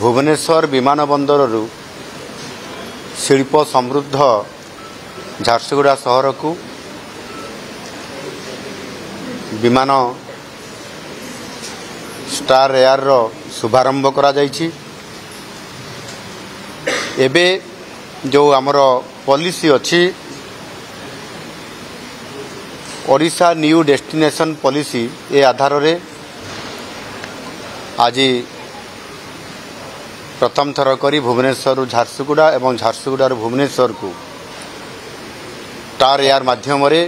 भुवनेश्वर विमान बंदर शिल्प समृद्ध झारसुगुड़ा सहर को विमान स्टार एयर रो शुभारंभ करा जायछि। एबे जो आमर पॉलिसी अच्छी Odisha new destination policy A आधार रे आज प्रथम थर करी भुवनेश्वर झारसुगुड़ा एवं झारसुगुड़ा भुवनेश्वर को स्टार एयर माध्यम रे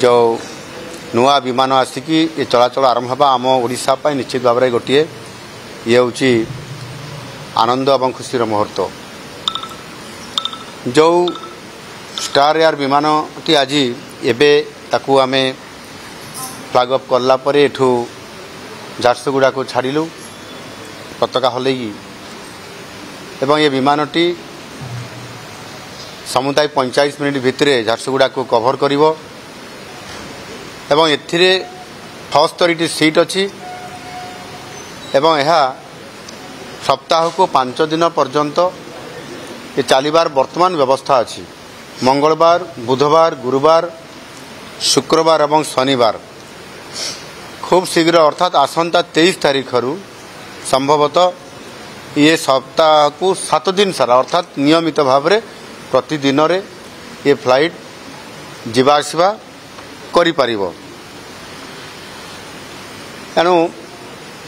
जो नुआ विमान आसिकी ये चलाचल आरंभ होगा आम ओडिशा पाई निश्चित भाव में गोटे ये हूँ आनंद और खुशीर मुहूर्त। जो स्टार एयर विमान टी आज एबे ताकू आमे फ्लैग अप करला परे एठू झारसुगुड़ा को छाड़िलु पताका हलैकी एवं ये विमानटी समुदाय 45 मिनिट भितर झारसुगुड़ा को कभर करिवो एवं एथिरे 78 सीट अच्छी एवं यह सप्ताह को 5 दिन पर्यंत ये चलिबार वर्तमान व्यवस्था अच्छी। मंगलवार बुधवार गुरुवार शुक्रवार एवं शनिवार खूब शीघ्र अर्थात आसंता 23 तारीख रु संभवतः ये सप्ताह को 7 दिन सारा अर्थात नियमित भाव में प्रतिदिन रे ये फ्लाइट जीवा आसिबा करि पारिबो। एणु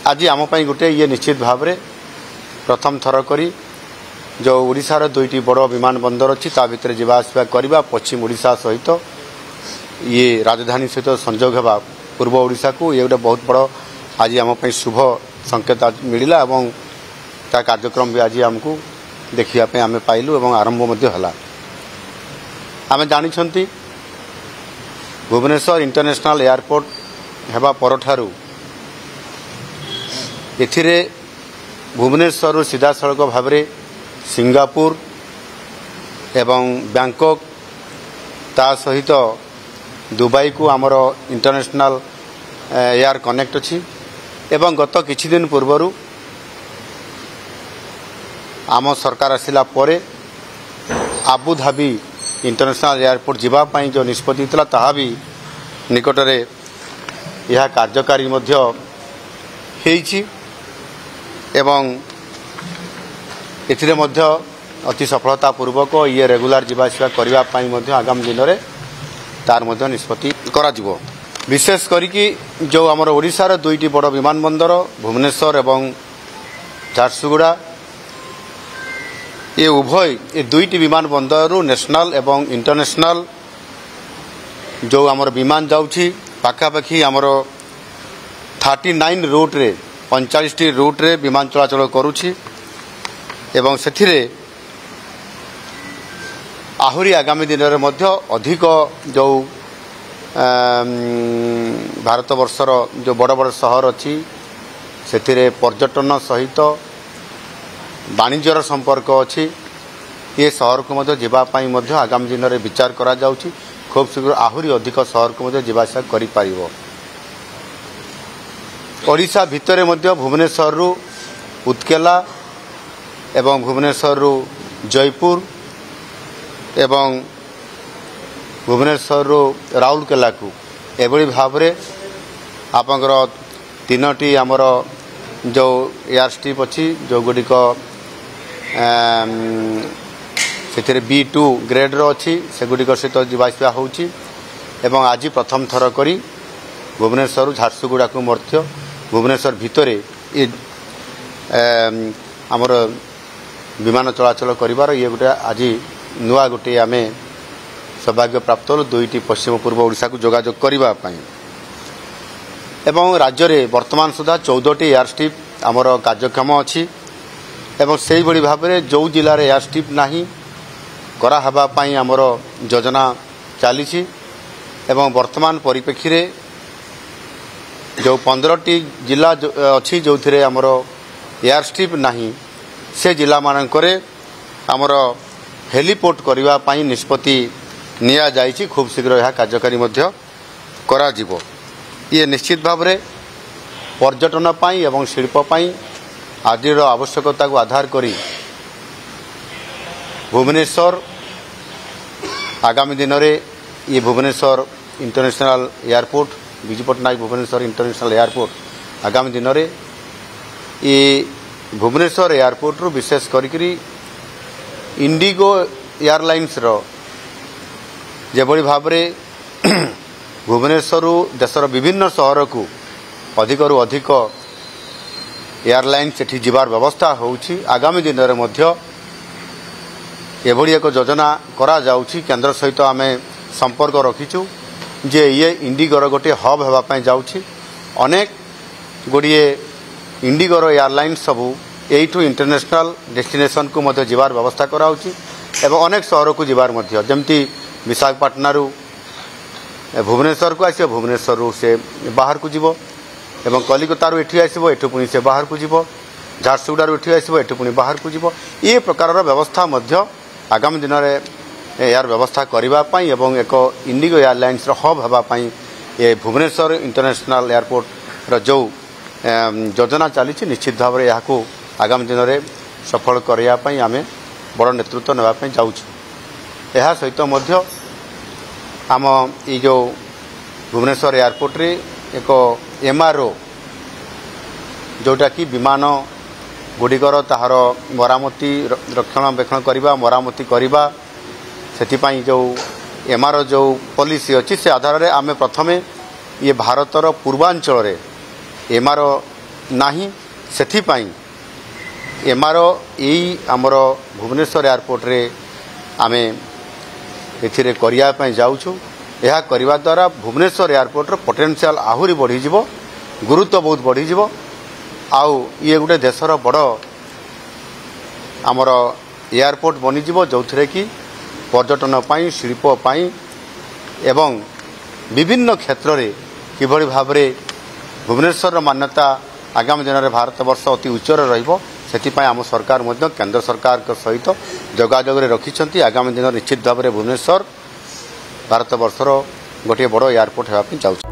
आज आम पाई गोटे ये निश्चित भाव में प्रथम थर करी जो ओडिशार दुईटी बड़ विमान बंदर अच्छी ता भितर जीवा आसिबा करबा पश्चिम ओडिशा सहित ये राजधानी सहित संजोग होगा पूर्व ओडिशा को ये गोटे बहुत बड़ आज आम पाई शुभ संकेत मिला एवं ता कार्यक्रम भी आज आमको देखिया आम पाइलु एवं आरंभ मध्य हला। आम जानी भुवनेश्वर इंटरनेशनल एयरपोर्ट हेबा परठारु एथिरे भुवनेश्वर सीधा सड़क भाव में सिंगापुर एवं बैंकॉक ता सहित दुबई को आमर इंटरनेशनल एयर कनेक्ट अच्छी एवं गत किछि दिन पूर्वरु आम सरकार आसिला परे आबुधाबी इंटरनेशनल एयरपोर्ट जीवाई जो निष्पत्ति था ताहा भी निकटरे यह कार्यकारी मध्य हेइछि एवं एथिरे मध्य अति सफलता पूर्वक ये रेगुलर जीवाआसिबा करबा पई मध्य आगामी दिन में तार मध्य निष्पत्ति करा जिवो। विशेष करिकी जो आमर ओडिशार दुईटी बड़ विमान बंदर भुवनेश्वर एवं झारसुगुड़ा ये उभय ये दुईटी विमान बंदर नेशनल एवं इंटरनेशनल जो आमर विमान जाउछि पाखापाखि आमर 39 रूट रे 45 रूट रे विमान चलाचल करुछि एवं सेथिरे आहुरी आगामी दिन में मध्य अधिक जो भारत वर्षर जो बड़ बड़ सहर अच्छी से पर्यटन सहित वाणिज्यर संपर्क अच्छी ये सहर को मध्य जीवापाई मध्य आगामी दिन में विचार करा जाउछि। खूब शीघ्र आहुरी अधिक सहर को मध्य जीवाआसिबा करि पारिबो। ओडिशा भितर मध्य भुवनेश्वर रु उत्केला एवं भुवनेश्वर रु जयपुर एवं भुवनेश्वर रु राउरकेला को एभली भाव में आपंकर 3टी आमर जो एयर स्ट्रिप अच्छी जो गुड़िक से B2 ग्रेड रो अच्छी से गुड़िक सहित जीवाआसिबा होउछि एवं आज प्रथम थर करी भुवनेश्वर झारसुगुड़ा को मध्य भुवनेश्वर भितर ये आमर विमान चलाचल करिवार ये गोटे आज नुआ गोटे आमे सौभाग्य प्राप्त हल दुईटी पश्चिम पूर्व ओडिशा को जोगाजोग करबा पई एवं राज्य रे वर्तमान सुधा 14टी एयर स्ट्रिप आमर कार्यक्षम अच्छी एवं से भली भाव में जो जिले में एयर स्ट्रिप नाही करा हबा पई आमर योजना चली एवं वर्तमान परिप्रेक्षी रे जो 15टी जिला अच्छी जो थे आमर एयर स्ट्रिप नाही से जिला मानकरे आमर हेलीपोर्ट करबा पई निष्पत्ति निया जाइछि। खूब शीघ्र यह कार्यकारी मध्य करा जिवो। ये निश्चित भाव में पर्यटन पाई एवं शिल्प पाई आजिर आवश्यकता को आधार करी भुवनेश्वर आगामी दिन में ये Bhubaneswar international airport Biju Patnaik Bhubaneswar international airport आगामी दिन में ये भुवनेश्वर एयरपोर्ट रु विशेष करी इंडिगो एयरलाइंस रो जेभली भाव में भुवनेश्वर देशर विभिन्न सहर को अधिक रु अधिक एयरलाइंस एठी जीवार व्यवस्था होउछि। आगामी दिन में मध्य एभली एक योजना करा जाउछि। केंद्र सहित आमे संपर्क रखिछु जे ये इंडिगोर गोटे हब हेबापी जाउछि। अनेक गुड़िए इंडिगोर एयरलाइंस सबू एठू इंटरनेशनल डेस्टिनेशन को मध्य जीवार व्यवस्था कराउछि एवं अनेक सहर को जीवार मध्य जमती विशाखापाटनारू भुवनेश्वर को आसो भुवनेश्वर से बाहर को जीव एवं कलिकतारू एठी आसो एठू पुणी से बाहर को जीव झारसुगुड़ारू एठी आसो एठू पुणी बाहर को जीव ये प्रकार व्यवस्था मध्य आगामी दिन में यार व्यवस्था करने एवं एक इंडिगो एयरलाइंस हब होगापाई ये भुवनेश्वर इंटरनेशनल एयरपोर्ट जो योजना चली निश्चित भाव में यहाँ आगामी दिन में सफल करने आम बड़ नेतृत्व नापी जाऊँ। यह सहित आम ये जो भुवनेश्वर एयरपोर्ट रे एक MRO जोटा कि विमान गुड़िकर ताहार मरामती रक्षणाबेक्षण करवा मरामती करवा से जो MRO जो पॉलिसी अच्छी से आधार में आम प्रथम ये भारतर पूर्वांचल रे MRO नाही सेथिपाई MRO यही आमर भुवनेश्वर एयरपोर्ट रे आमे एथिरे करिया पई जाउछु। यह करने द्वारा भुवनेश्वर एयरपोर्ट रो पोटेंशियल आहुरी बढ़ी जीवो गुरुत्व बहुत बढ़ी जीवो आउ ये गोटे देशर बड़ आमर एयरपोर्ट बनीजिवो जो थे कि पर्यटन पाई शिल्प पाई एवं विभिन्न क्षेत्र में किभली भाव में भुवनेश्वर मान्यता आगामी दिन में भारत वर्ष अति उच्चर रहिबो सेथिपाई आम सरकार मध्य केंद्र सरकार सहित जोगाजोग रखिछंती। आगामी दिन निश्चित भाव में भुवनेश्वर भारत वर्षर गोटे बड़ एयरपोर्ट होगा चाहूँ।